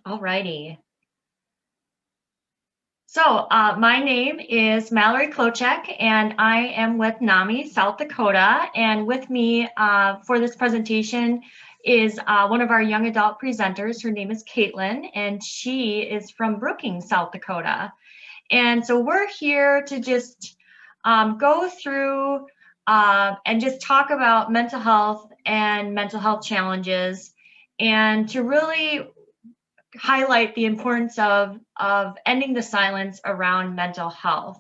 Alrighty. So my name is Mallory Kloucek, and I am with NAMI, South Dakota. And with me for this presentation is one of our young adult presenters. Her name is Caitlin, and she is from Brookings, South Dakota. And so we're here to just go through and just talk about mental health and mental health challenges, and to really highlight the importance of ending the silence around mental health,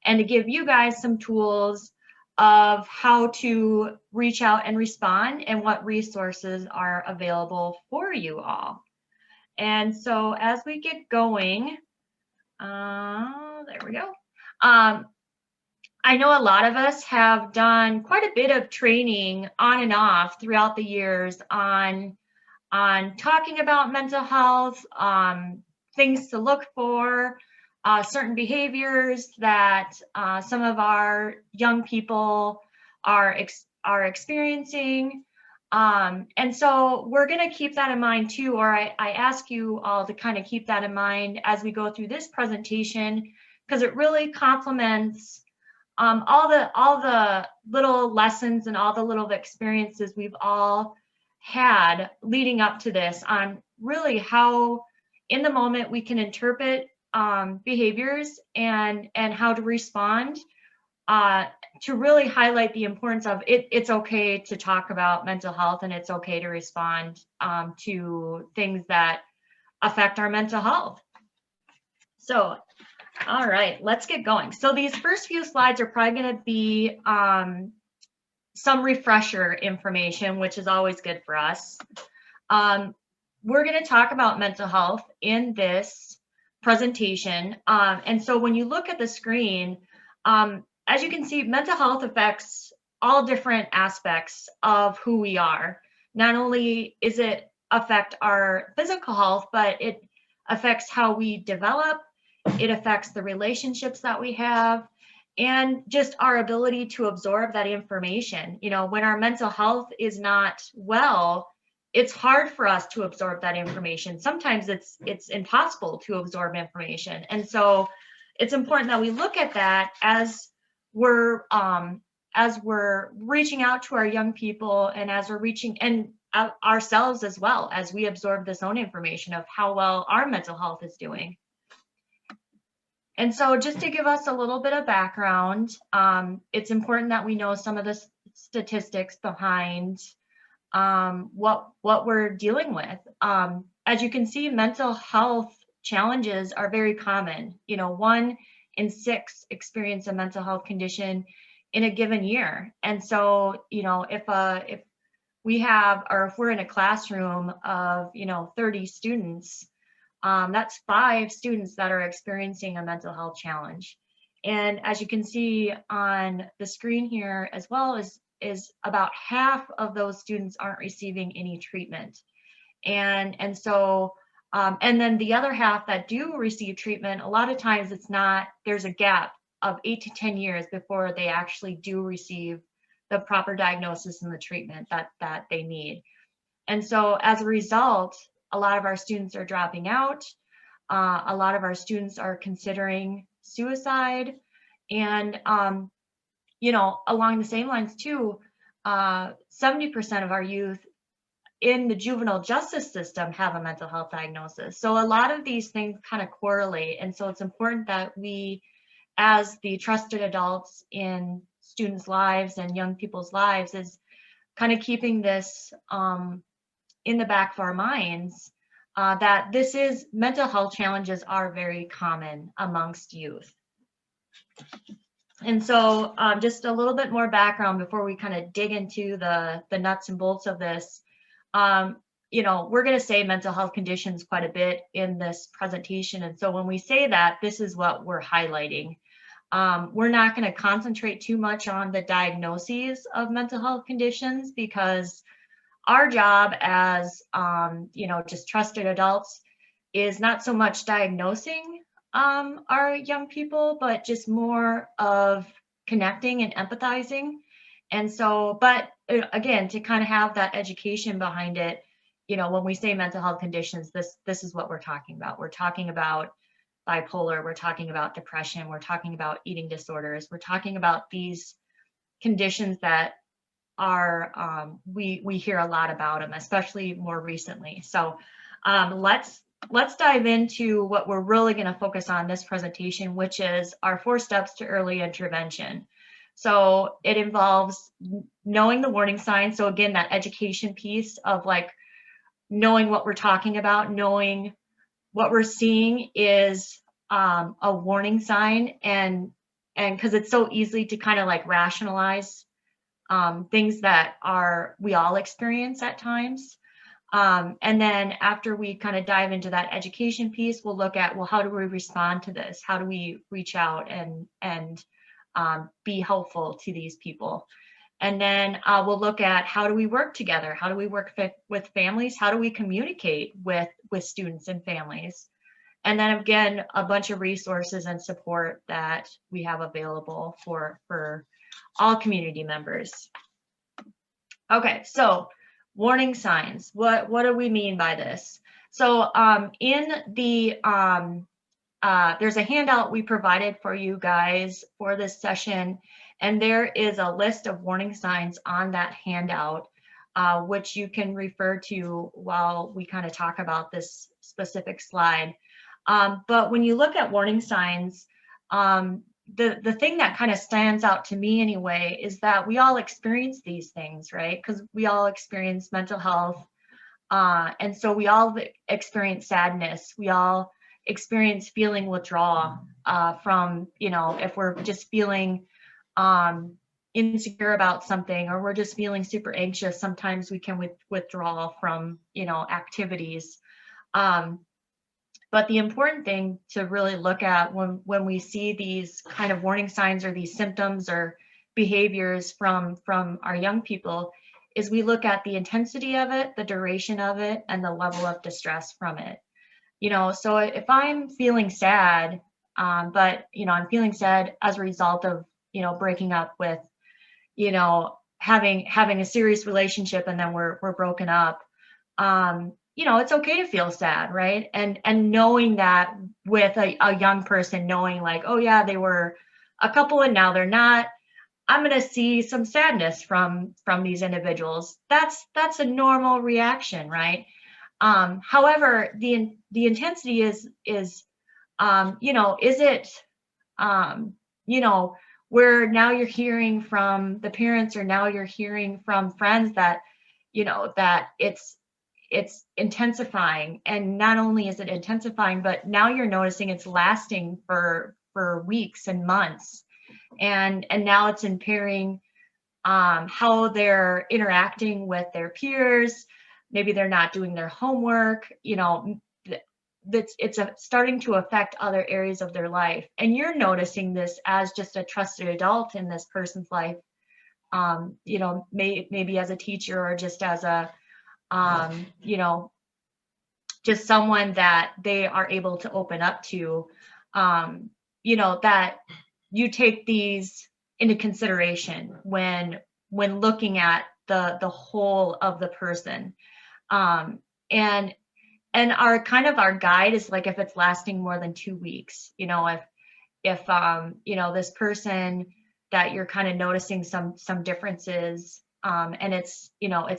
and to give you guys some tools of how to reach out and respond and what resources are available for you all. And so as we get going, there we go. I know a lot of us have done quite a bit of training on and off throughout the years on talking about mental health, things to look for, certain behaviors that some of our young people are experiencing. And so we're going to keep that in mind too, or I ask you all to kind of keep that in mind as we go through this presentation, because it really complements all the little lessons and all the little experiences we've all had leading up to this on really how in the moment we can interpret behaviors and how to respond, to really highlight the importance of it's okay to talk about mental health, and it's okay to respond to things that affect our mental health. So all right, let's get going. So these first few slides are probably going to be some refresher information, which is always good for us. We're going to talk about mental health in this presentation. And so when you look at the screen, as you can see, mental health affects all different aspects of who we are. Not only is it affect our physical health, but it affects how we develop, it affects the relationships that we have, and just our ability to absorb that information. You know, when our mental health is not well, it's hard for us to absorb that information. Sometimes it's impossible to absorb information. And so it's important that we look at that as we're reaching out to our young people, and as we're reaching and ourselves as well, as we absorb this own information of how well our mental health is doing. And so just to give us a little bit of background, it's important that we know some of the statistics behind what we're dealing with. As you can see, mental health challenges are very common. You know, 1 in 6 experience a mental health condition in a given year. And so, you know, if we have, or if we're in a classroom of, 30 students, that's 5 students that are experiencing a mental health challenge. And as you can see on the screen here, as well, is about half of those students aren't receiving any treatment. And so, and then the other half that do receive treatment, a lot of times there's a gap of 8 to 10 years before they actually do receive the proper diagnosis and the treatment that they need. And so as a result, a lot of our students are dropping out. A lot of our students are considering suicide. And, along the same lines too, 70% of our youth in the juvenile justice system have a mental health diagnosis. So a lot of these things kind of correlate. And so it's important that we, as the trusted adults in students' lives and young people's lives, is kind of keeping this in the back of our minds, that mental health challenges are very common amongst youth. And so just a little bit more background before we kind of dig into the nuts and bolts of this. We're going to say mental health conditions quite a bit in this presentation. And so when we say that, this is what we're highlighting. We're not going to concentrate too much on the diagnoses of mental health conditions, because our job as, just trusted adults is not so much diagnosing our young people, but just more of connecting and empathizing. And so, but again, to kind of have that education behind it when we say mental health conditions, this is what we're talking about. We're talking about bipolar, we're talking about depression, we're talking about eating disorders, we're talking about these conditions that are we hear a lot about them, especially more recently. So let's dive into what we're really going to focus on this presentation, which is our 4 steps to early intervention. So it involves knowing the warning signs. So again, that education piece of like knowing what we're talking about, knowing what we're seeing is a warning sign, and because it's so easy to kind of like rationalize things that we all experience at times. And then after we kind of dive into that education piece, we'll look at, well, how do we respond to this? How do we reach out and be helpful to these people? And then we'll look at, how do we work together? How do we work with families? How do we communicate with students and families? And then again, a bunch of resources and support that we have available for all community members. Okay, so warning signs. What do we mean by this? So in the there's a handout we provided for you guys for this session, and there is a list of warning signs on that handout, which you can refer to while we kind of talk about this specific slide. But when you look at warning signs, the thing that kind of stands out to me anyway is that we all experience these things, right? Because we all experience mental health. And so we all experience sadness. We all experience feeling withdrawal from, if we're just feeling insecure about something, or we're just feeling super anxious, sometimes we can withdraw from, activities. But the important thing to really look at when we see these kind of warning signs or these symptoms or behaviors from our young people is we look at the intensity of it, the duration of it, and the level of distress from it. So if I'm feeling sad, but I'm feeling sad as a result of breaking up with, having a serious relationship, and then we're broken up. It's okay to feel sad, right? And knowing that with a young person, knowing like, oh yeah, they were a couple and now they're not, I'm going to see some sadness from these individuals. That's a normal reaction, right? However, the intensity is it, where now you're hearing from the parents, or now you're hearing from friends that, that it's intensifying. And not only is it intensifying, but now you're noticing it's lasting for weeks and months. And now it's impairing how they're interacting with their peers. Maybe they're not doing their homework. It's starting to affect other areas of their life. And you're noticing this as just a trusted adult in this person's life. Maybe as a teacher, or just as a just someone that they are able to open up to, that you take these into consideration when looking at the whole of the person. And our guide is like, if it's lasting more than 2 weeks, if this person that you're kind of noticing some differences, and it's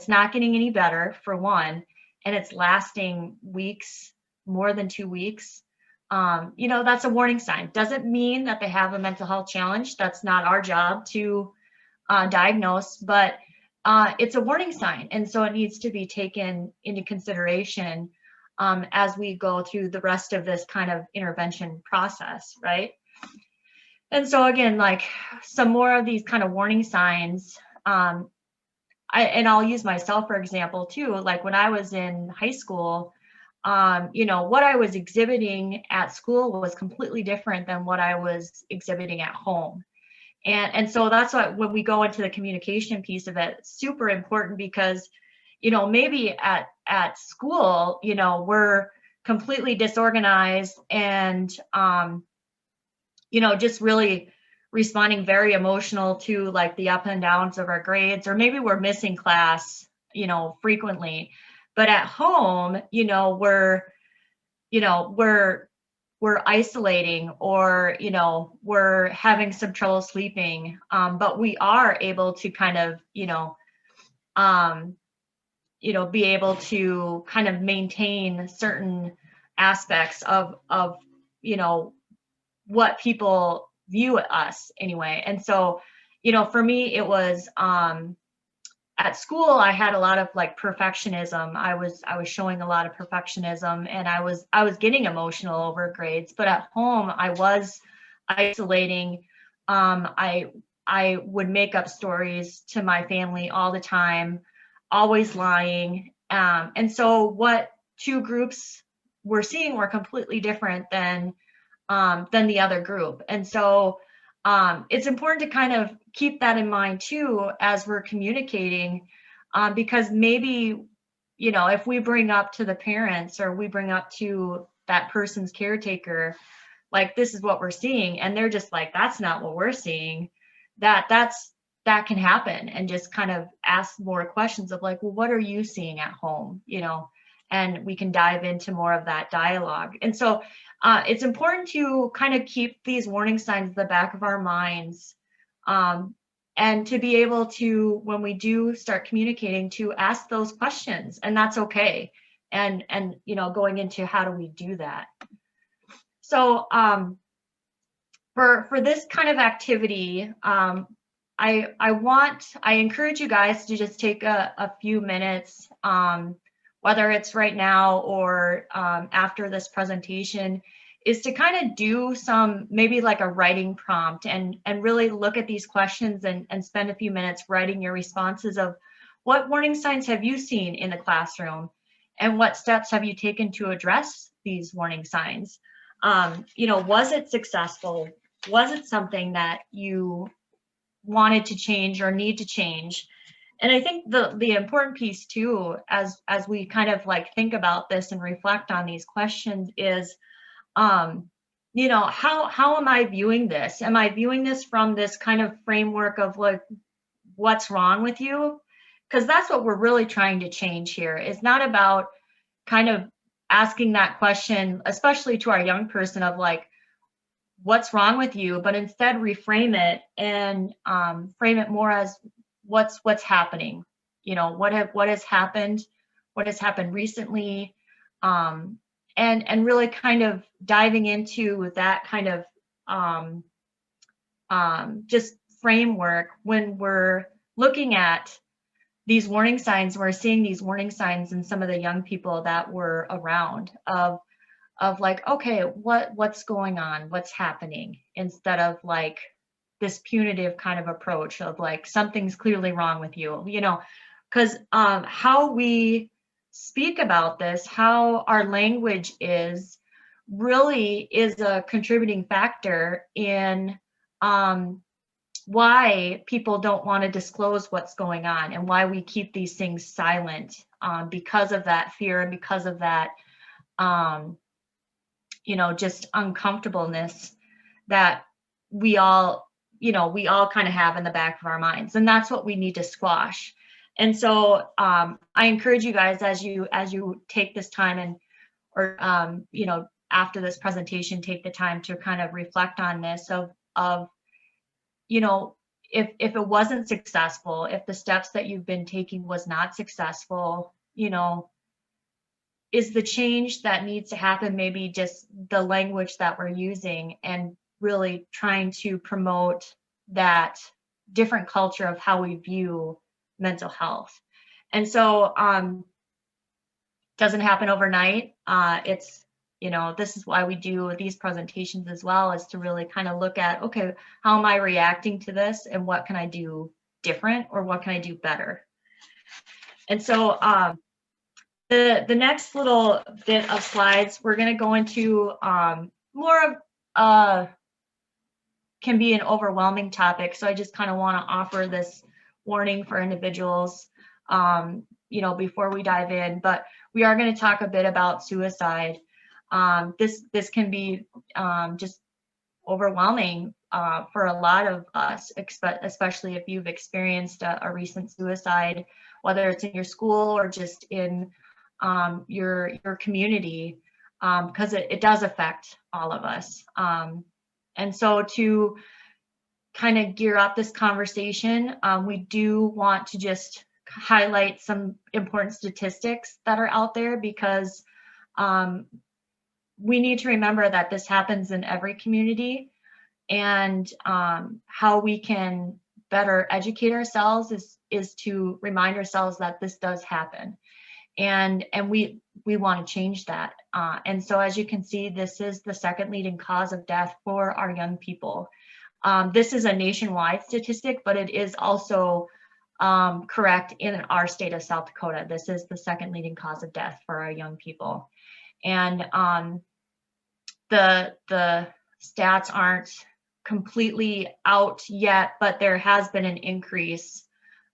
not getting any better, for one, and it's lasting weeks, more than 2 weeks, that's a warning sign. Doesn't mean that they have a mental health challenge. That's not our job to diagnose, but it's a warning sign. And so it needs to be taken into consideration as we go through the rest of this kind of intervention process, right? And so again, like some more of these kind of warning signs, and I'll use myself for example too. Like when I was in high school, what I was exhibiting at school was completely different than what I was exhibiting at home. And so that's what, when we go into the communication piece of it, super important, because, maybe at school, we're completely disorganized and, just really responding very emotional to like the up and downs of our grades, or maybe we're missing class, frequently. But at home, we're isolating, or we're having some trouble sleeping, but we are able to kind of be able to kind of maintain certain aspects of what people view us anyway. And so for me, it was at school, I had a lot of like perfectionism. I was showing a lot of perfectionism, and I was getting emotional over grades. But at home, I was isolating. I would make up stories to my family all the time, always lying. And so what two groups were seeing were completely different than the other group. And so it's important to kind of keep that in mind too as we're communicating, because maybe, if we bring up to the parents, or we bring up to that person's caretaker, like, this is what we're seeing, and they're just like, that's not what we're seeing, that can happen, and just kind of ask more questions of like, well, what are you seeing at home, and we can dive into more of that dialogue. And so it's important to kind of keep these warning signs at the back of our minds, and to be able to, when we do start communicating, to ask those questions, and that's okay. And going into how do we do that. So for this kind of activity, I encourage you guys to just take a few minutes, whether it's right now or after this presentation, is to kind of do some, maybe like a writing prompt, and really look at these questions, and spend a few minutes writing your responses of what warning signs have you seen in the classroom, and what steps have you taken to address these warning signs. Was it successful? Was it something that you wanted to change or need to change? And I think the important piece too, as we kind of like think about this and reflect on these questions, is how am I viewing this? Am I viewing this from this kind of framework of like, what's wrong with you? Because that's what we're really trying to change here. It's not about kind of asking that question, especially to our young person, of like, what's wrong with you, but instead reframe it, and frame it more as what's happening. What has happened recently, and really kind of diving into that kind of just framework when we're looking at these warning signs. We're seeing these warning signs in some of the young people that were around, of like, okay, what's going on, what's happening, instead of like this punitive kind of approach of like, something's clearly wrong with you, because how we speak about this, how our language really is a contributing factor in why people don't want to disclose what's going on, and why we keep these things silent, because of that fear, and because of that just uncomfortableness that we all kind of have in the back of our minds. And that's what we need to squash. And so I encourage you guys, as you take this time, or after this presentation, take the time to kind of reflect on this, of if it wasn't successful, if the steps that you've been taking was not successful, is the change that needs to happen maybe just the language that we're using, and really trying to promote that different culture of how we view mental health. And so doesn't happen overnight. It's this is why we do these presentations as well, is to really kind of look at, okay, how am I reacting to this, and what can I do different, or what can I do better? And so the next little bit of slides, we're going to go into more of can be an overwhelming topic. So I just kind of want to offer this warning for individuals, before we dive in. But we are going to talk a bit about suicide. This can be just overwhelming for a lot of us, especially if you've experienced a recent suicide, whether it's in your school or just in your community, because it does affect all of us. And so to kind of gear up this conversation, we do want to just highlight some important statistics that are out there, because we need to remember that this happens in every community, and how we can better educate ourselves is to remind ourselves that this does happen, and we want to change that. And so, as you can see, this is the second leading cause of death for our young people. This is a nationwide statistic, but it is also correct in our state of South Dakota. This is the second leading cause of death for our young people. And the stats aren't completely out yet, but there has been an increase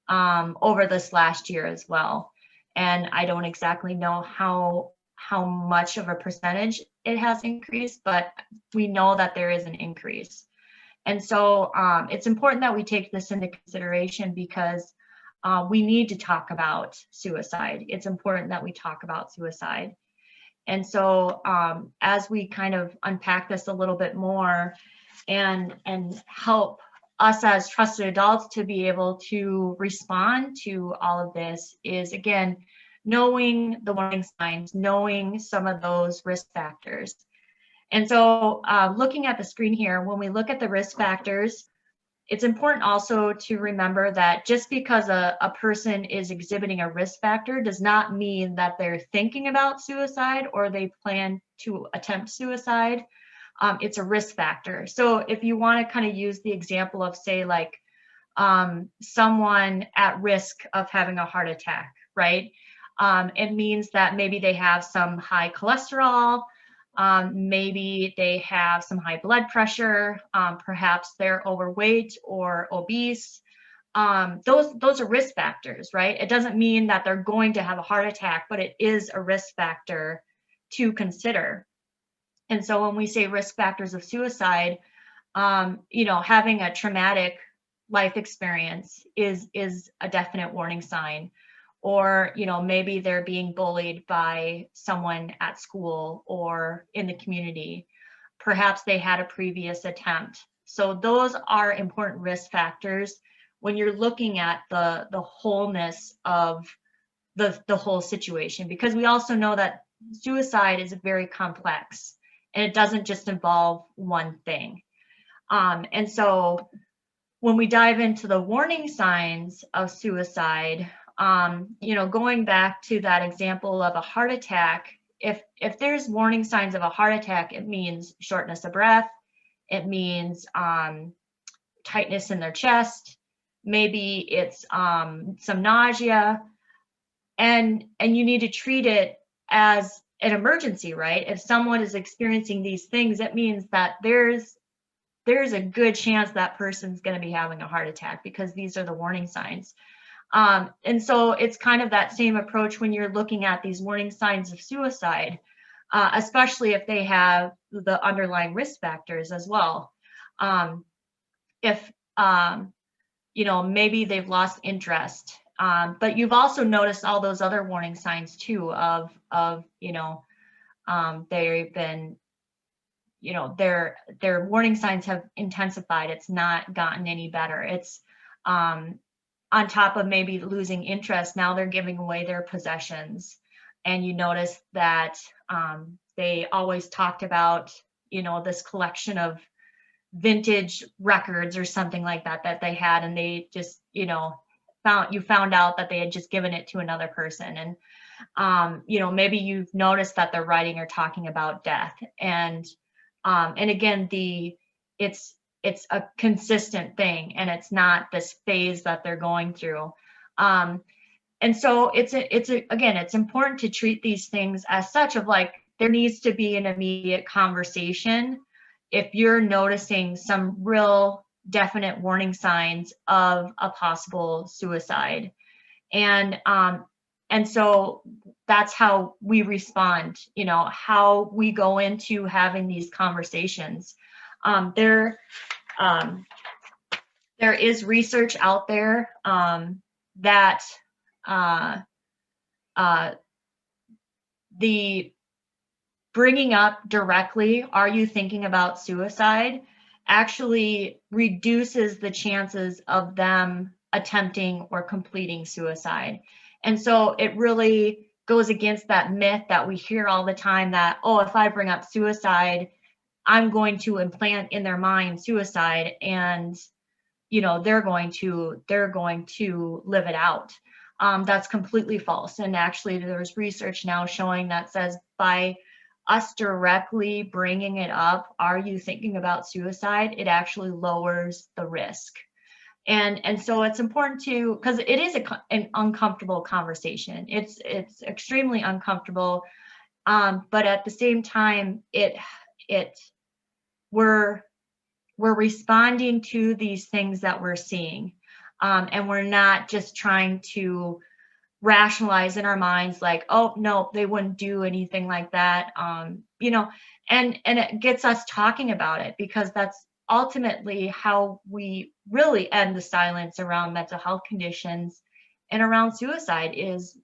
over this last year as well. And I don't exactly know how much of a percentage it has increased, but we know that there is an increase. And so it's important that we take this into consideration, because we need to talk about suicide. It's important that we talk about suicide. And so as we kind of unpack this a little bit more and help us as trusted adults to be able to respond to all of this, is, again, knowing the warning signs, knowing some of those risk factors. And so looking at the screen here, when we look at the risk factors, it's important also to remember that just because a person is exhibiting a risk factor does not mean that they're thinking about suicide or they plan to attempt suicide. It's a risk factor. So if you want to kind of use the example of, say, like someone at risk of having a heart attack, right? It means that maybe they have some high cholesterol, maybe they have some high blood pressure, perhaps they're overweight or obese. Those are risk factors, right? It doesn't mean that they're going to have a heart attack, but it is a risk factor to consider. And so when we say risk factors of suicide, having a traumatic life experience is a definite warning sign. Or, maybe they're being bullied by someone at school or in the community. Perhaps they had a previous attempt. So those are important risk factors when you're looking at the wholeness of the whole situation, because we also know that suicide is very complex and it doesn't just involve one thing. And so when we dive into the warning signs of suicide, going back to that example of a heart attack, if there's warning signs of a heart attack, it means shortness of breath, it means tightness in their chest, maybe it's some nausea, and you need to treat it as an emergency, right? If someone is experiencing these things, it means that there's a good chance that person's going to be having a heart attack, because these are the warning signs. And so it's kind of that same approach when you're looking at these warning signs of suicide, especially if they have the underlying risk factors as well. If, maybe they've lost interest, but you've also noticed all those other warning signs too of they've been, their warning signs have intensified. It's not gotten any better. It's, on top of maybe losing interest, now they're giving away their possessions. And you notice that they always talked about, this collection of vintage records or something like that they had, and they just, found out that they had just given it to another person. And, maybe you've noticed that they're writing or talking about death. And again, it's a consistent thing, and it's not this phase that they're going through. And so again, it's important to treat these things as such, of like, there needs to be an immediate conversation if you're noticing some real definite warning signs of a possible suicide. And so that's how we respond, how we go into having these conversations. There is research out there that the bringing up directly, are you thinking about suicide, actually reduces the chances of them attempting or completing suicide. And so it really goes against that myth that we hear all the time that, oh, if I bring up suicide, I'm going to implant in their mind suicide, and they're going to live it out. That's completely false. And actually, there's research now showing that says by us directly bringing it up, are you thinking about suicide? It actually lowers the risk. And so it's important to, because it is an uncomfortable conversation. It's extremely uncomfortable, but at the same time, we're responding to these things that we're seeing, and we're not just trying to rationalize in our minds like, oh no, they wouldn't do anything like that, and it gets us talking about it, because that's ultimately how we really end the silence around mental health conditions and around suicide. Is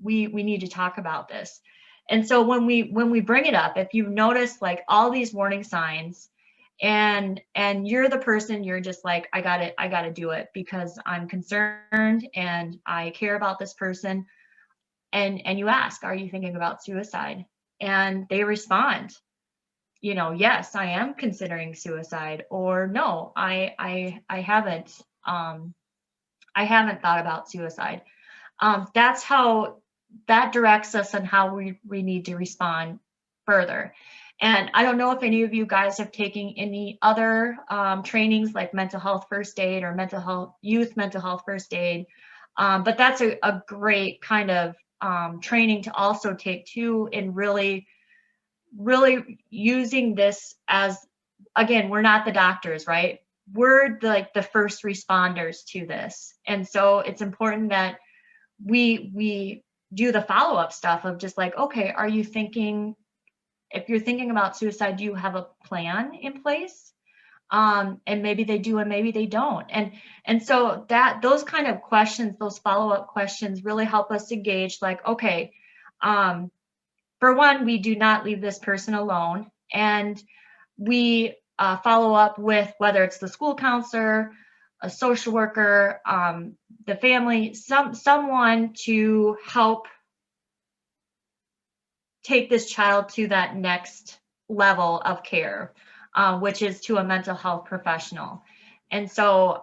we need to talk about this. And so when we bring it up, if you notice like all these warning signs, and you're the person, you're just like, I gotta do it because I'm concerned and I care about this person, and you ask, are you thinking about suicide? And they respond, yes, I am considering suicide, or no, I haven't, I haven't thought about suicide. That's how, that directs us on how we need to respond further. And I don't know if any of you guys have taken any other trainings like mental health first aid or youth mental health first aid, but that's a great kind of training to also take too, in really using this as, again, we're not the doctors, right? We're the first responders to this. And so it's important that we do the follow-up stuff of just like, okay, are you thinking, if you're thinking about suicide, do you have a plan in place? And maybe they do and maybe they don't. And so that those kind of questions, those follow-up questions really help us to gauge like, okay, for one, we do not leave this person alone, and we follow up with, whether it's the school counselor, a social worker, the family, someone to help take this child to that next level of care, which is to a mental health professional. And so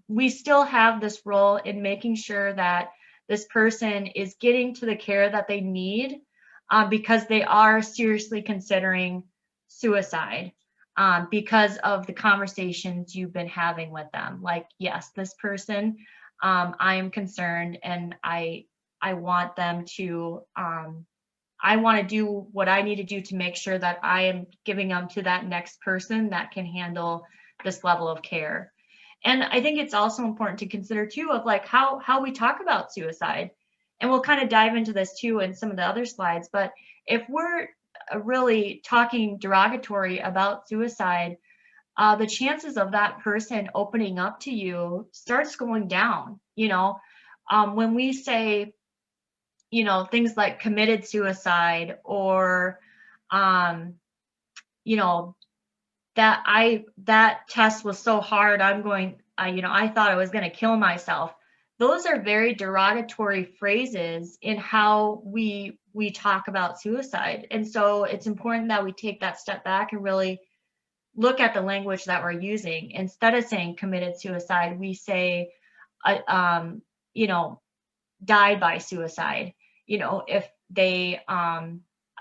we still have this role in making sure that this person is getting to the care that they need, because they are seriously considering suicide, because of the conversations you've been having with them. Like, yes, this person, I am concerned, and I want them to, I want to do what I need to do to make sure that I am giving them to that next person that can handle this level of care. And I think it's also important to consider too of like how we talk about suicide. And we'll kind of dive into this too in some of the other slides. But if we're really talking derogatory about suicide, the chances of that person opening up to you starts going down. When we say, things like committed suicide, or, you know, that test was so hard, I thought I was going to kill myself. Those are very derogatory phrases in how we talk about suicide. And so it's important that we take that step back and really look at the language that we're using. Instead of saying committed suicide, we say, died by suicide. If they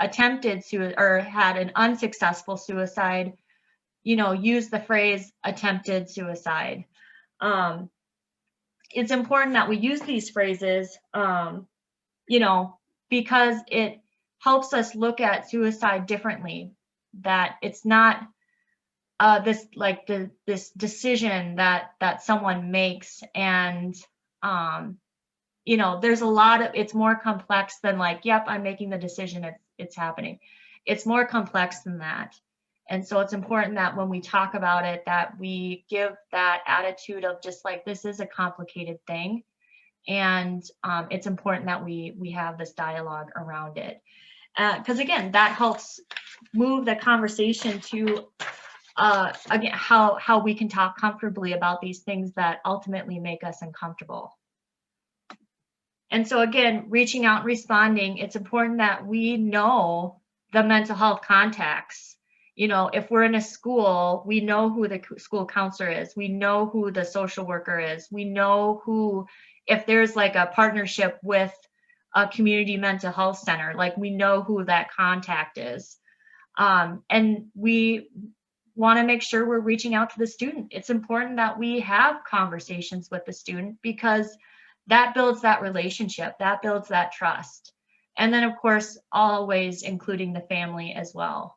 attempted suicide or had an unsuccessful suicide, use the phrase attempted suicide. It's important that we use these phrases, because it helps us look at suicide differently, that it's not this decision that someone makes. And there's a lot of, it's more complex than like, yep, I'm making the decision, it's happening. It's more complex than that. And so it's important that when we talk about it, that we give that attitude of just like, this is a complicated thing. And it's important that we have this dialogue around it. because again, that helps move the conversation to again, how we can talk comfortably about these things that ultimately make us uncomfortable. And so again, reaching out and responding, it's important that we know the mental health contacts. You know, if we're in a school, we know who the school counselor is. We know who the social worker is. We know who, if there's like a partnership with a community mental health center, like we know who that contact is. And we want to make sure we're reaching out to the student. It's important that we have conversations with the student because that builds that relationship, that builds that trust. And then of course, always including the family as well.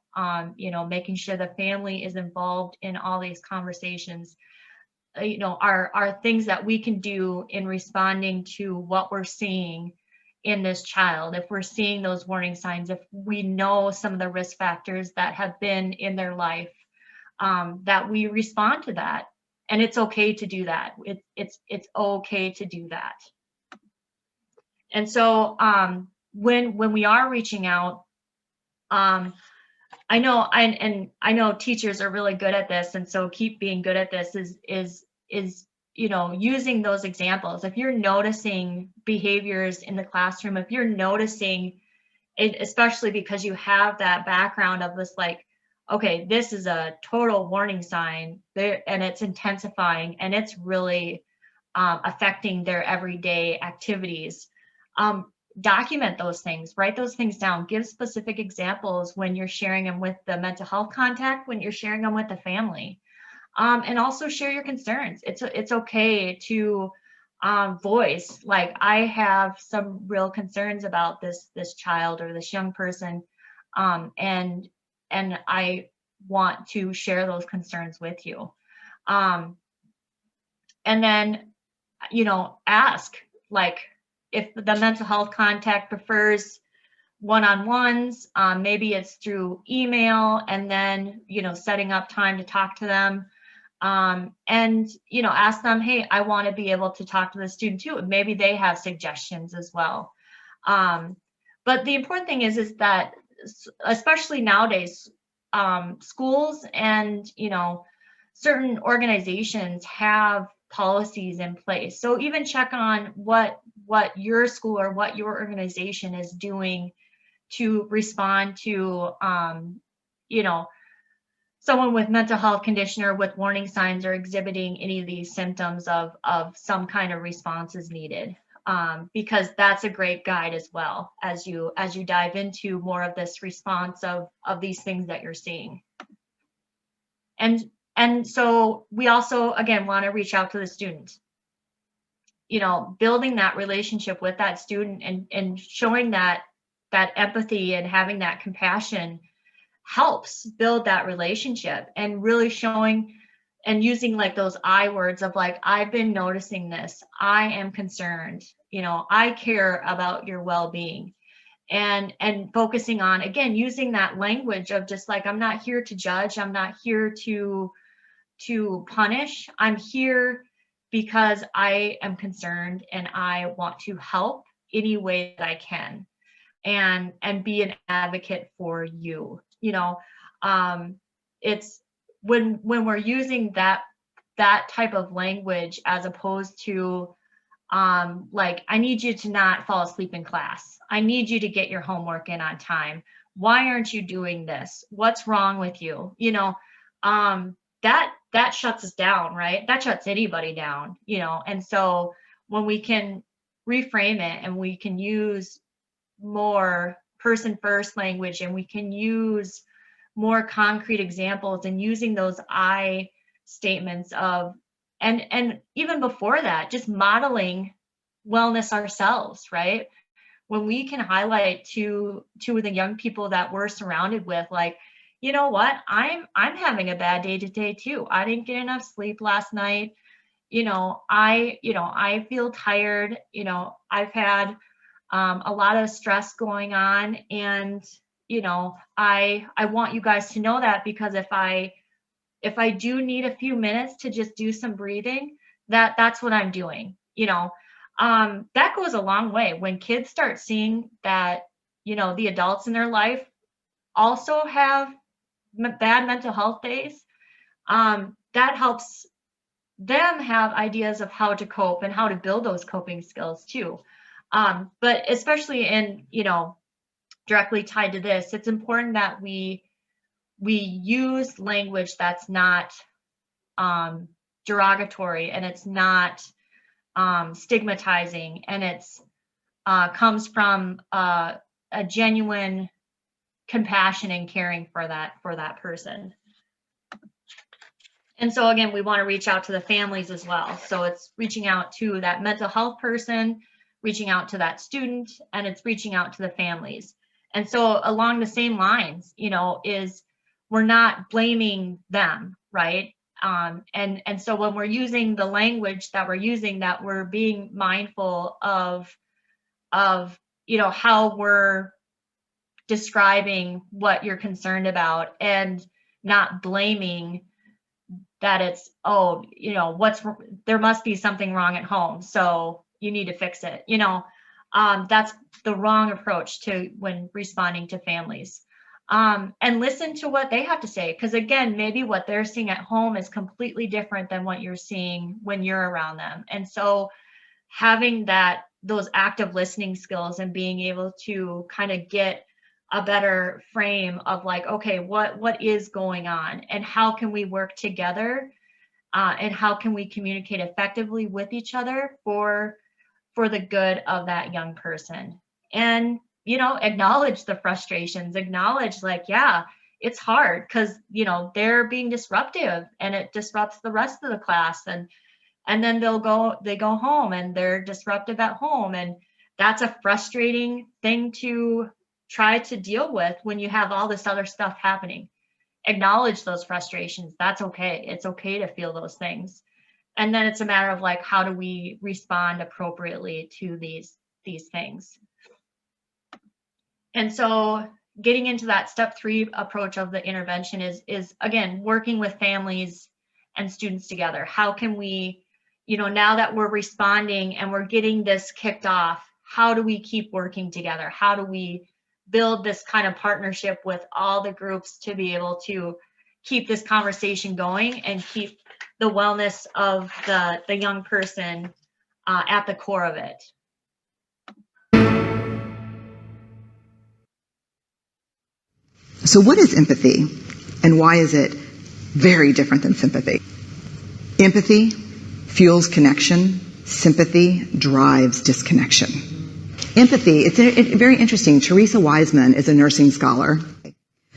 You know, making sure the family is involved in all these conversations, you know, are things that we can do in responding to what we're seeing in this child. If we're seeing those warning signs, if we know some of the risk factors that have been in their life, that we respond to that. And it's okay to do that. It's okay to do that. And so when we are reaching out, I know teachers are really good at this, and so keep being good at this is you know, using those examples. If you're noticing behaviors in the classroom, if you're noticing it, especially because you have that background of this, like, okay, this is a total warning sign there, and it's intensifying, and it's really affecting their everyday activities. Document those things, write those things down, give specific examples when you're sharing them with the mental health contact, when you're sharing them with the family, and also share your concerns. It's okay to voice, like, I have some real concerns about this child or this young person, and I want to share those concerns with you. And then, you know, ask, like, if the mental health contact prefers one-on-ones, maybe it's through email, and then, you know, setting up time to talk to them. And, you know, ask them, hey, I want to be able to talk to the student too. Maybe they have suggestions as well. But the important thing is that, especially nowadays, schools and, you know, certain organizations have policies in place. So even check on what your school or what your organization is doing to respond to, you know, someone with mental health condition or with warning signs or exhibiting any of these symptoms of some kind of response is needed, because that's a great guide as well as you dive into more of this response of these things that you're seeing. And so we also, again, want to reach out to the student. You know, building that relationship with that student and showing that empathy and having that compassion helps build that relationship, and really showing and using like those I words of, like, I've been noticing this, I am concerned, you know, I care about your well-being, and focusing on, again, using that language of just like, I'm not here to judge, I'm not here to punish, I'm here because I am concerned and I want to help any way that I can, and be an advocate for you. You know, it's when we're using that type of language, as opposed to like, I need you to not fall asleep in class, I need you to get your homework in on time, why aren't you doing this, what's wrong with you, you know, that shuts us down, right? That shuts anybody down, you know. And so when we can reframe it, and we can use more person first language, and we can use more concrete examples, and using those I statements of, and even before that, just modeling wellness ourselves, right? When we can highlight to the young people that we're surrounded with, like, you know what, I'm having a bad day today too, I didn't get enough sleep last night, you know, I feel tired, you know, I've had a lot of stress going on, and, you know, I want you guys to know that, because if I do need a few minutes to just do some breathing, that's what I'm doing, you know. That goes a long way when kids start seeing that the adults in their life also have bad mental health days, that helps them have ideas of how to cope and how to build those coping skills too. But especially in, directly tied to this, it's important that we use language that's not derogatory, and it's not stigmatizing, and it's comes from a genuine compassion and caring for that person. And so again, we want to reach out to the families as well. So it's reaching out to that mental health person, reaching out to that student, and it's reaching out to the families. And so along the same lines, is we're not blaming them, right? And so when we're using the language that we're using, that we're being mindful of how we're describing what you're concerned about, and not blaming that it's, there must be something wrong at home, so you need to fix it. That's the wrong approach to when responding to families. And listen to what they have to say, because again, maybe what they're seeing at home is completely different than what you're seeing when you're around them. And so having those active listening skills and being able to kind of get a better frame of like, okay, what is going on, and how can we work together, and how can we communicate effectively with each other for the good of that young person. And acknowledge the frustrations, acknowledge like, yeah, it's hard because they're being disruptive, and it disrupts the rest of the class, and then they go home and they're disruptive at home, and that's a frustrating thing to try to deal with when you have all this other stuff happening. Acknowledge those frustrations. That's okay. It's okay to feel those things. And then it's a matter of like, how do we respond appropriately to these things? And so getting into that step 3 approach of the intervention is again, working with families and students together. How can we, now that we're responding and we're getting this kicked off, how do we keep working together? How do we build this kind of partnership with all the groups to be able to keep this conversation going and keep the wellness of the young person at the core of it? So what is empathy, and why is it very different than sympathy? Empathy fuels connection. Sympathy drives disconnection. Empathy, it's very interesting. Teresa Wiseman is a nursing scholar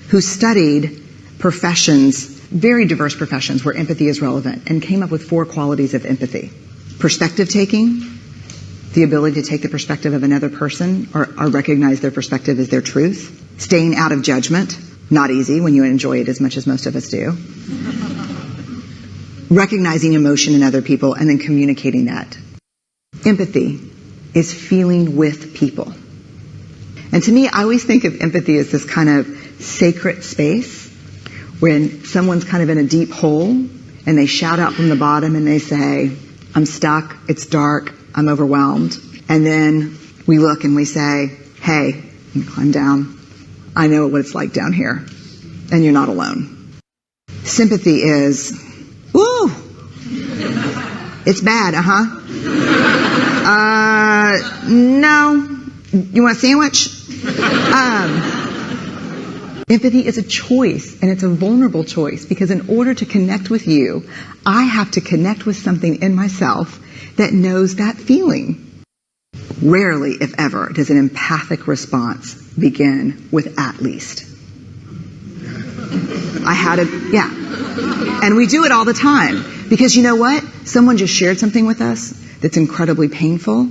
who studied professions, very diverse professions where empathy is relevant, and came up with 4 qualities of empathy. Perspective taking, the ability to take the perspective of another person or recognize their perspective as their truth. Staying out of judgment, not easy when you enjoy it as much as most of us do. Recognizing emotion in other people and then communicating that. Empathy is feeling with people. And to me, I always think of empathy as this kind of sacred space when someone's kind of in a deep hole and they shout out from the bottom and they say, I'm stuck, it's dark, I'm overwhelmed. And then we look and we say, hey, you climb down. I know what it's like down here, and you're not alone. Sympathy is, woo, it's bad, no, you want a sandwich? Empathy is a choice, and it's a vulnerable choice, because in order to connect with you, I have to connect with something in myself that knows that feeling. Rarely, if ever, does an empathic response begin with at least. And we do it all the time. Because you know what? Someone just shared something with us that's incredibly painful,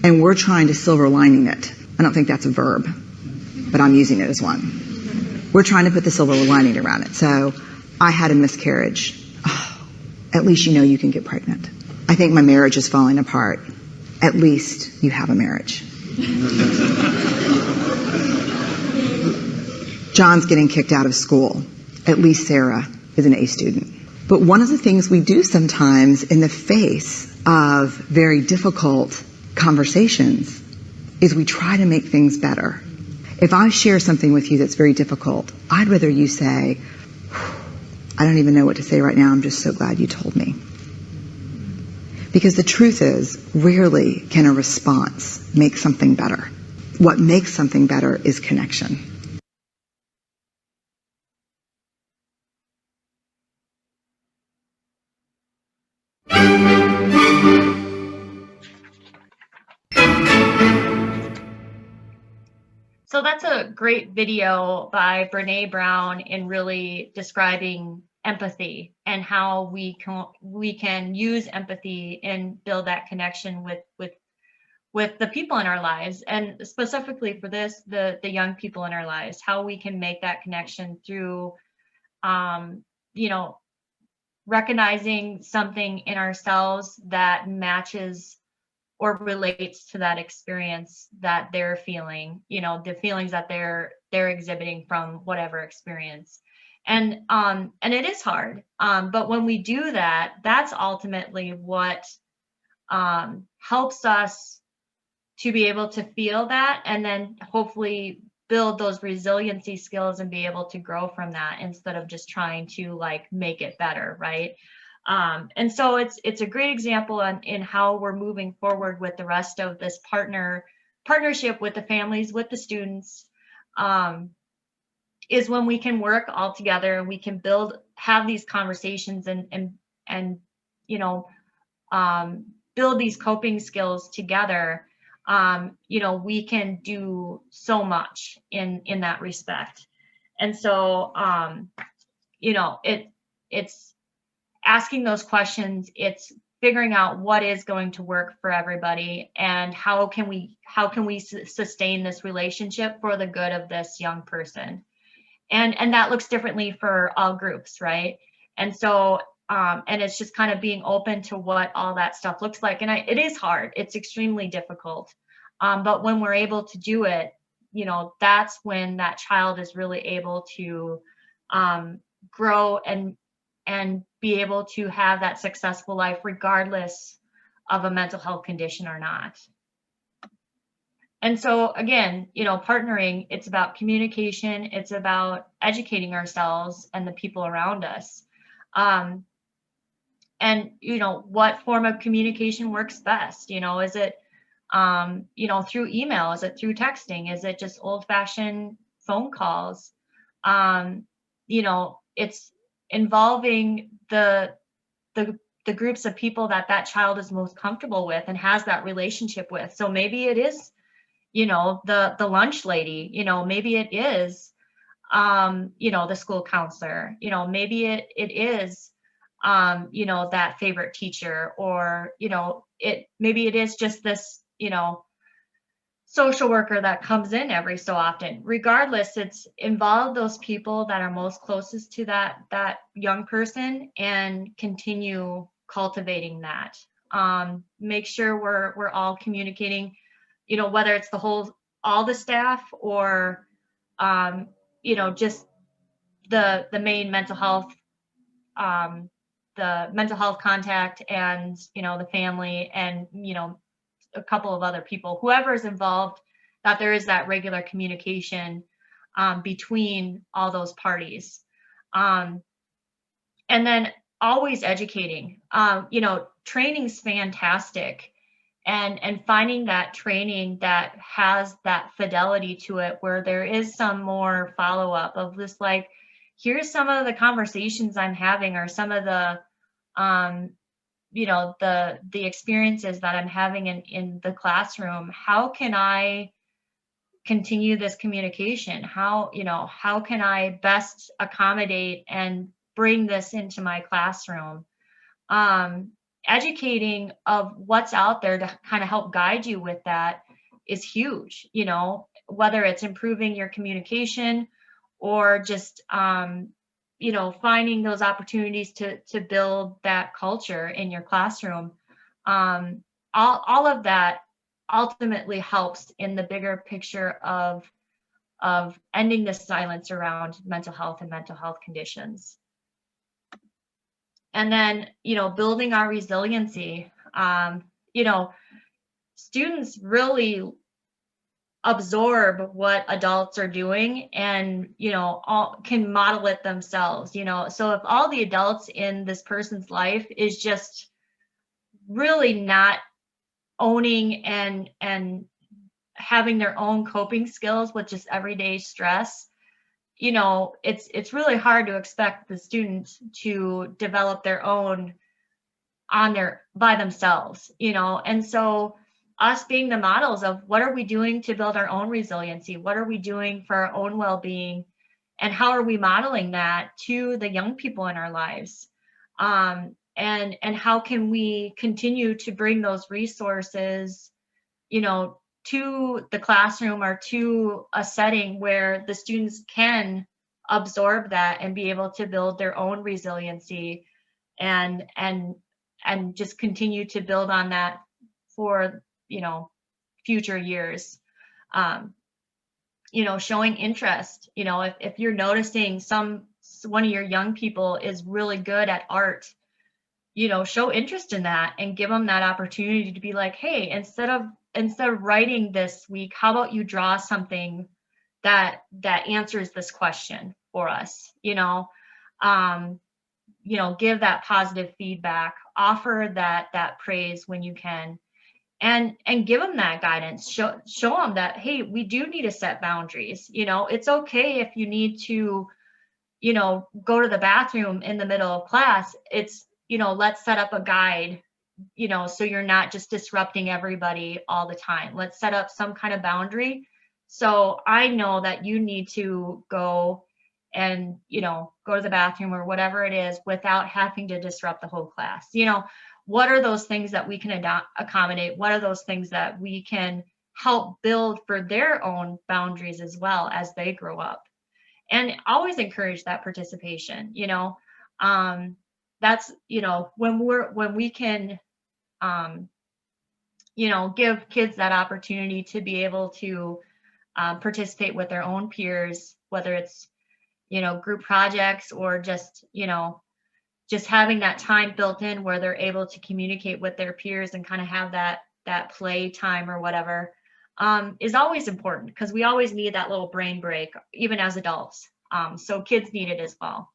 and we're trying to silver lining it. I don't think that's a verb, but I'm using it as one. We're trying to put the silver lining around it. So, I had a miscarriage. Oh, at least you know you can get pregnant. I think my marriage is falling apart. At least you have a marriage. John's getting kicked out of school. At least Sarah is an A student. But one of the things we do sometimes in the face of very difficult conversations is we try to make things better. If I share something with you that's very difficult, I'd rather you say, I don't even know what to say right now, I'm just so glad you told me. Because the truth is, rarely can a response make something better. What makes something better is connection. So that's a great video by Brene Brown in really describing empathy and how we can use empathy and build that connection with the people in our lives, and specifically for this, the young people in our lives, how we can make that connection through you know, recognizing something in ourselves that matches or relates to that experience that they're feeling, you know, the feelings that they're exhibiting from whatever experience. And it is hard. But when we do that, that's ultimately what helps us to be able to feel that, and then hopefully build those resiliency skills and be able to grow from that instead of just trying to like make it better, right? And so it's a great example in how we're moving forward with the rest of this partnership with the families, with the students, is when we can work all together and we can have these conversations and you know, build these coping skills together. You know, we can do so much in that respect. And so you know, it's asking those questions, it's figuring out what is going to work for everybody and how can we sustain this relationship for the good of this young person. And that looks differently for all groups, right? And so and it's just kind of being open to what all that stuff looks like. And it is hard, it's extremely difficult, but when we're able to do it, you know, that's when that child is really able to grow and be able to have that successful life regardless of a mental health condition or not. And so again, you know, partnering, it's about communication, it's about educating ourselves and the people around us. And you know, what form of communication works best? You know, is it you know, through email? Is it through texting? Is it just old-fashioned phone calls? You know, it's involving the groups of people that child is most comfortable with and has that relationship with. So maybe it is, you know, the lunch lady, you know, maybe it is you know, the school counselor, you know, maybe it is you know, that favorite teacher, or you know, maybe it is just this, you know, social worker that comes in every so often. Regardless, it's involve those people that are most closest to that young person and continue cultivating that. Make sure we're all communicating, you know, whether it's all the staff or you know, just the main mental health, the mental health contact, and you know, the family, and you know, a couple of other people, whoever is involved, that there is that regular communication between all those parties. And then always educating. You know, training's fantastic. And finding that training that has that fidelity to it, where there is some more follow-up of just like, here's some of the conversations I'm having, or some of the you know, the experiences that I'm having in the classroom. How can I continue this communication? How, you know, how can I best accommodate and bring this into my classroom? Educating of what's out there to kind of help guide you with that is huge, you know, whether it's improving your communication or just you know, finding those opportunities to build that culture in your classroom. All of that ultimately helps in the bigger picture of ending the silence around mental health and mental health conditions. And then, you know, building our resiliency. You know, students really absorb what adults are doing and, all can model it themselves, so if all the adults in this person's life is just really not owning and having their own coping skills with just everyday stress, it's really hard to expect the students to develop their own by themselves, and so us being the models of what are we doing to build our own resiliency, what are we doing for our own well-being, and how are we modeling that to the young people in our lives, and how can we continue to bring those resources, to the classroom or to a setting where the students can absorb that and be able to build their own resiliency and just continue to build on that for, future years. Showing interest, if you're noticing one of your young people is really good at art, show interest in that and give them that opportunity to be like, hey, instead of writing this week, how about you draw something that answers this question for us, give that positive feedback, offer that praise when you can, and give them that guidance, show them that, hey, we do need to set boundaries. It's okay if you need to, go to the bathroom in the middle of class. It's, let's set up a guide, so you're not just disrupting everybody all the time. Let's set up some kind of boundary. So I know that you need to go and, go to the bathroom or whatever it is without having to disrupt the whole class. What are those things that we can accommodate? What are those things that we can help build for their own boundaries as well as they grow up? And always encourage that participation, that's, when we can, give kids that opportunity to be able to participate with their own peers, whether it's, group projects or just, just having that time built in where they're able to communicate with their peers and kind of have that play time or whatever, is always important, because we always need that little brain break, even as adults. So kids need it as well.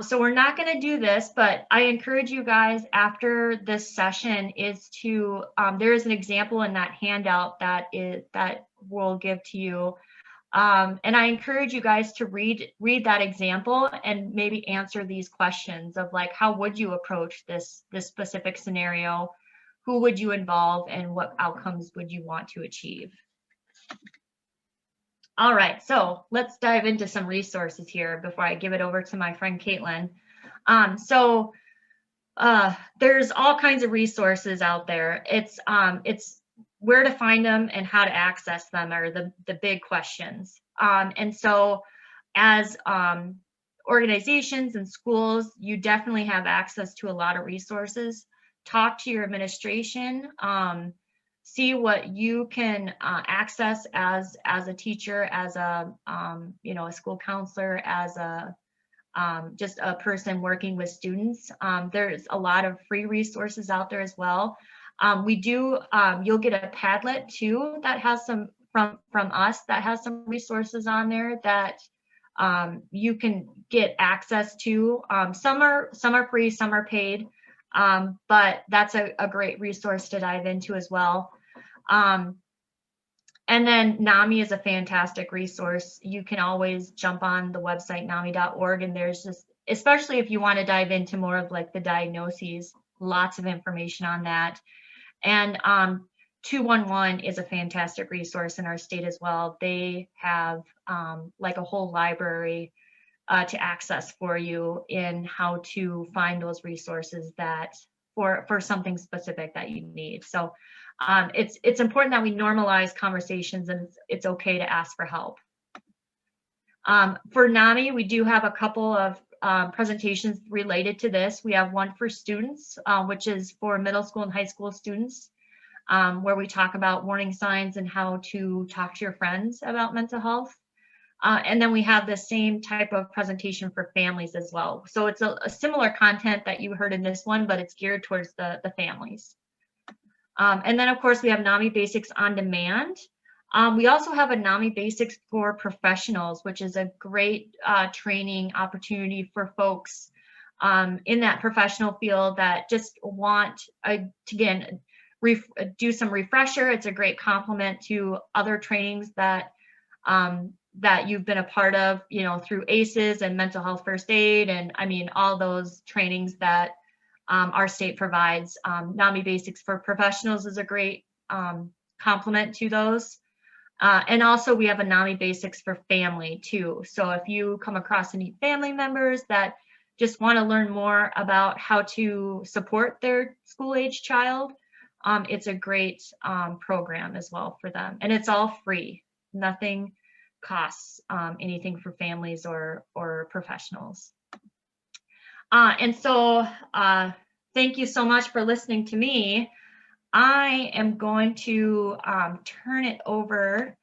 So we're not going to do this, but I encourage you guys after this session is to, there is an example in that handout that we'll give to you. And I encourage you guys to read that example and maybe answer these questions of like, how would you approach this specific scenario? Who would you involve and what outcomes would you want to achieve? All right, so let's dive into some resources here before I give it over to my friend Caitlin. There's all kinds of resources out there. It's where to find them and how to access them are the big questions. And so as organizations and schools, you definitely have access to a lot of resources. Talk to your administration, see what you can access as a teacher, as a a school counselor, as a just a person working with students. There's a lot of free resources out there as well. We do, you'll get a Padlet too that has some from us that has some resources on there that you can get access to. Some are free, some are paid, but that's a great resource to dive into as well. And then NAMI is a fantastic resource. You can always jump on the website nami.org, and there's just, especially if you want to dive into more of like the diagnoses, lots of information on that. And 211 is a fantastic resource in our state as well. They have like a whole library to access for you in how to find those resources that for something specific that you need. So it's important that we normalize conversations, and it's okay to ask for help. For NAMI, we do have a couple of presentations related to this. We have one for students, which is for middle school and high school students, where we talk about warning signs and how to talk to your friends about mental health. And then we have the same type of presentation for families as well. So it's a similar content that you heard in this one, but it's geared towards the families. And then, of course, we have NAMI Basics on Demand. We also have a NAMI Basics for Professionals, which is a great training opportunity for folks in that professional field that just want, to, again, do some refresher. It's a great complement to other trainings that that you've been a part of, you know, through ACEs and mental health first aid, and I mean all those trainings that our state provides. NAMI Basics for Professionals is a great complement to those. And also we have a NAMI Basics for Family too. So if you come across any family members that just want to learn more about how to support their school-age child, it's a great program as well for them. And it's all free. Nothing costs anything for families or professionals. And so thank you so much for listening to me. I am going to turn it over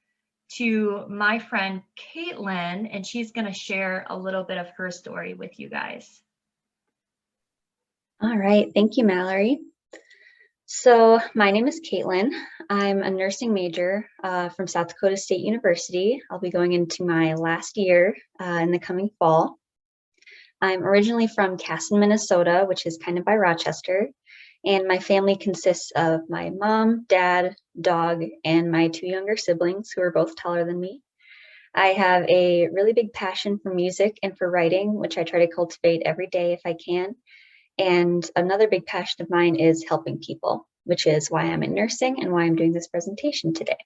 to my friend Caitlin, and she's going to share a little bit of her story with you guys. All right, thank you, Mallory. So my name is Caitlin. I'm a nursing major from South Dakota State University. I'll be going into my last year in the coming fall. I'm originally from Casson, Minnesota, which is kind of by Rochester. And my family consists of my mom, dad, dog, and my 2 younger siblings who are both taller than me. I have a really big passion for music and for writing, which I try to cultivate every day if I can. And another big passion of mine is helping people, which is why I'm in nursing and why I'm doing this presentation today.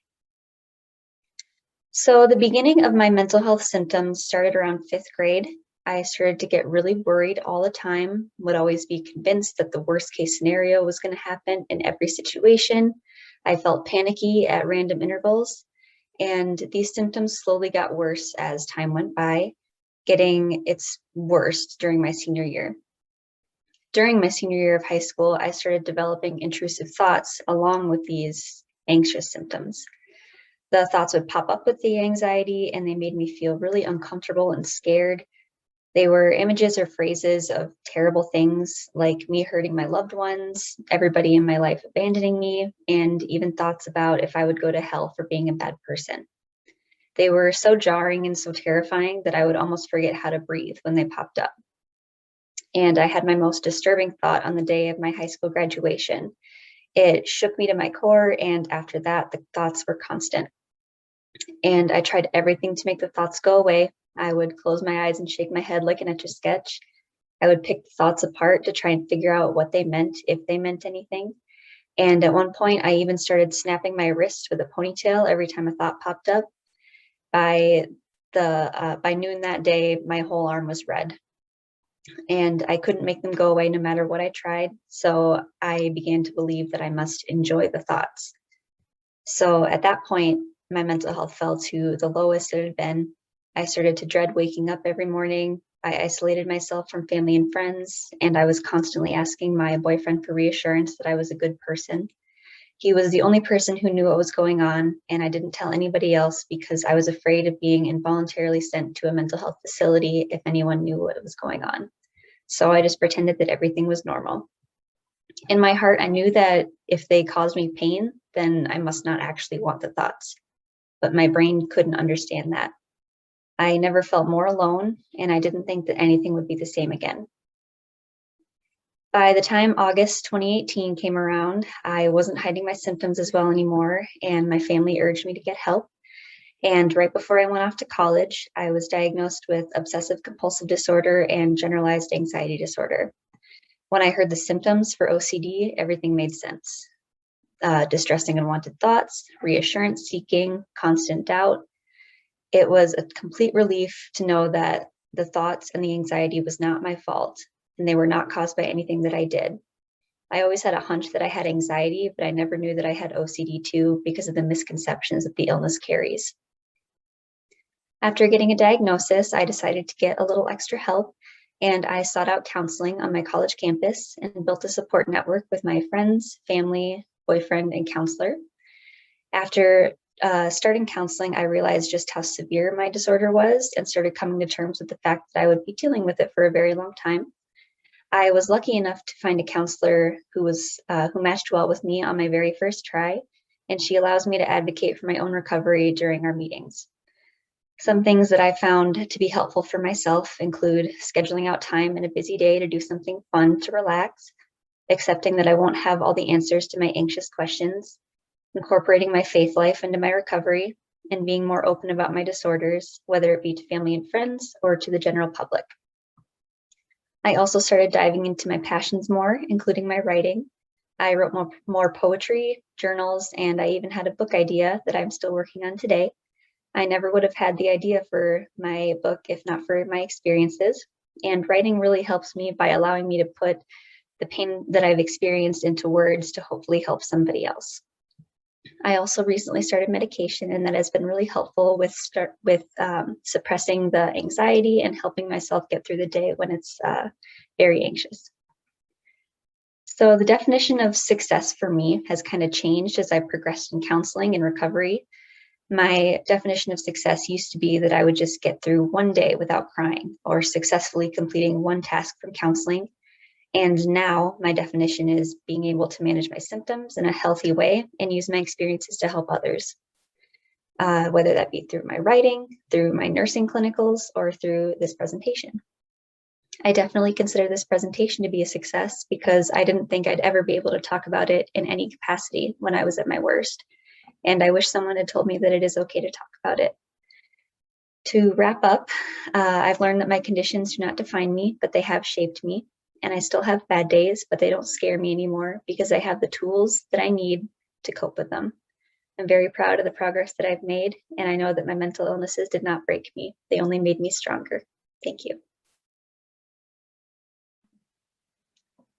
So the beginning of my mental health symptoms started around 5th grade. I started to get really worried all the time, would always be convinced that the worst case scenario was going to happen in every situation. I felt panicky at random intervals, and these symptoms slowly got worse as time went by, getting its worst during my senior year. During my senior year of high school, I started developing intrusive thoughts along with these anxious symptoms. The thoughts would pop up with the anxiety, and they made me feel really uncomfortable and scared. They were images or phrases of terrible things like me hurting my loved ones, everybody in my life abandoning me, and even thoughts about if I would go to hell for being a bad person. They were so jarring and so terrifying that I would almost forget how to breathe when they popped up. And I had my most disturbing thought on the day of my high school graduation. It shook me to my core, and after that, the thoughts were constant. And I tried everything to make the thoughts go away. I would close my eyes and shake my head like an Etch-a-Sketch. I would pick the thoughts apart to try and figure out what they meant, if they meant anything. And at one point, I even started snapping my wrist with a ponytail every time a thought popped up. By noon that day, my whole arm was red. And I couldn't make them go away no matter what I tried. So I began to believe that I must enjoy the thoughts. So at that point, my mental health fell to the lowest it had been. I started to dread waking up every morning. I isolated myself from family and friends, and I was constantly asking my boyfriend for reassurance that I was a good person. He was the only person who knew what was going on, and I didn't tell anybody else because I was afraid of being involuntarily sent to a mental health facility if anyone knew what was going on. So I just pretended that everything was normal. In my heart, I knew that if they caused me pain, then I must not actually want the thoughts. But my brain couldn't understand that. I never felt more alone, and I didn't think that anything would be the same again. By the time August 2018 came around, I wasn't hiding my symptoms as well anymore, and my family urged me to get help. And right before I went off to college, I was diagnosed with obsessive compulsive disorder and generalized anxiety disorder. When I heard the symptoms for OCD, everything made sense. Distressing unwanted thoughts, reassurance seeking, constant doubt. It was a complete relief to know that the thoughts and the anxiety was not my fault, and they were not caused by anything that I did. I always had a hunch that I had anxiety, but I never knew that I had OCD too because of the misconceptions that the illness carries. After getting a diagnosis, I decided to get a little extra help, and I sought out counseling on my college campus and built a support network with my friends, family, boyfriend, and counselor. After starting counseling, I realized just how severe my disorder was and started coming to terms with the fact that I would be dealing with it for a very long time. I was lucky enough to find a counselor who matched well with me on my very first try, and she allows me to advocate for my own recovery during our meetings. Some things that I found to be helpful for myself include scheduling out time in a busy day to do something fun to relax, accepting that I won't have all the answers to my anxious questions, incorporating my faith life into my recovery, and being more open about my disorders, whether it be to family and friends or to the general public. I also started diving into my passions more, including my writing. I wrote more poetry, journals, and I even had a book idea that I'm still working on today. I never would have had the idea for my book if not for my experiences. And writing really helps me by allowing me to put the pain that I've experienced into words to hopefully help somebody else. I also recently started medication, and that has been really helpful with suppressing the anxiety and helping myself get through the day when it's very anxious. So the definition of success for me has kind of changed as I progressed in counseling and recovery. My definition of success used to be that I would just get through one day without crying or successfully completing one task from counseling. And now my definition is being able to manage my symptoms in a healthy way and use my experiences to help others, whether that be through my writing, through my nursing clinicals, or through this presentation. I definitely consider this presentation to be a success because I didn't think I'd ever be able to talk about it in any capacity when I was at my worst. And I wish someone had told me that it is okay to talk about it. To wrap up, I've learned that my conditions do not define me, but they have shaped me. And I still have bad days, but they don't scare me anymore because I have the tools that I need to cope with them. I'm very proud of the progress that I've made, and I know that my mental illnesses did not break me. They only made me stronger. Thank you.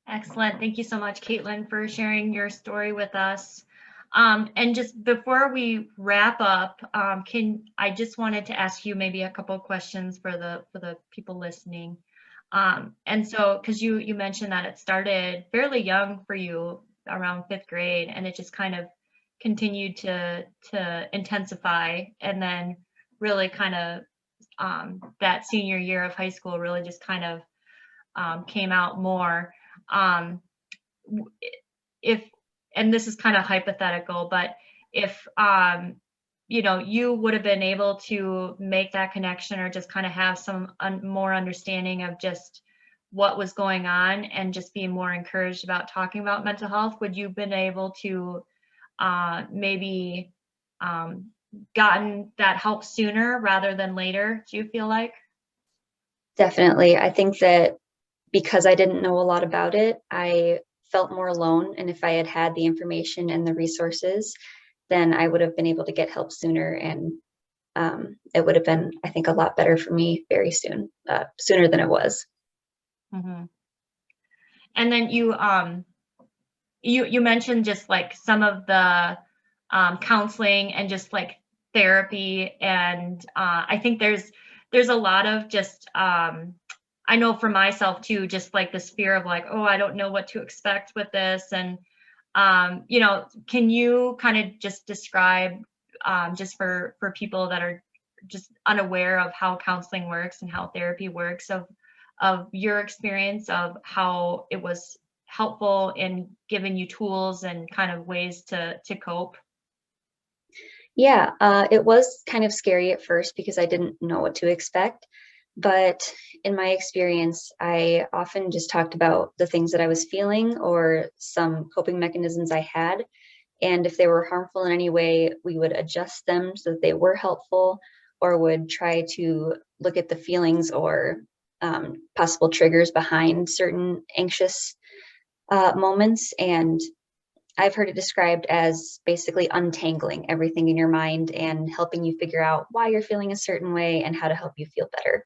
Excellent. Thank you so much, Caitlin, for sharing your story with us. And just before we wrap up, I just wanted to ask you maybe a couple of questions for the people listening. And so, because you mentioned that it started fairly young for you, around 5th grade, and it just kind of continued to intensify, and then really kind of that senior year of high school really just kind of came out more. If, and this is kind of hypothetical, but if you would have been able to make that connection or just kind of have some more understanding of just what was going on and just being more encouraged about talking about mental health, would you have been able to maybe gotten that help sooner rather than later, do you feel like? Definitely. I think that because I didn't know a lot about it, I felt more alone. And if I had had the information and the resources, then I would have been able to get help sooner. And it would have been, I think, a lot better for me very soon, sooner than it was. Mm-hmm. And then you mentioned just like some of the counseling and just like therapy, and I think there's a lot of just I know for myself too, just like this fear of like, oh, I don't know what to expect with this, and can you kind of just describe just for people that are just unaware of how counseling works and how therapy works, of your experience of how it was helpful in giving you tools and kind of ways to cope? Yeah, it was kind of scary at first because I didn't know what to expect. But in my experience, I often just talked about the things that I was feeling or some coping mechanisms I had. And if they were harmful in any way, we would adjust them so that they were helpful, or would try to look at the feelings or possible triggers behind certain anxious moments. And I've heard it described as basically untangling everything in your mind and helping you figure out why you're feeling a certain way and how to help you feel better.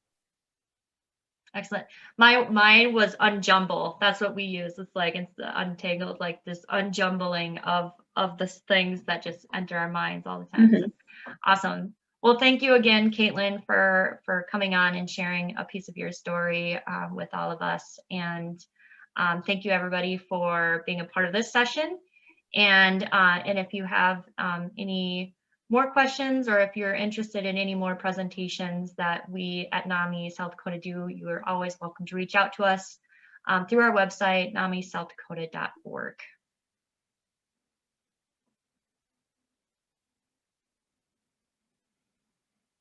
Excellent. Mine was unjumble. That's what we use. It's like it's untangled, like this unjumbling of the things that just enter our minds all the time. Mm-hmm. So, awesome. Well, thank you again, Caitlin, for coming on and sharing a piece of your story with all of us. And thank you, everybody, for being a part of this session. And if you have any more questions, or if you're interested in any more presentations that we at NAMI South Dakota do, you are always welcome to reach out to us. through our website, namisouthDakota.org.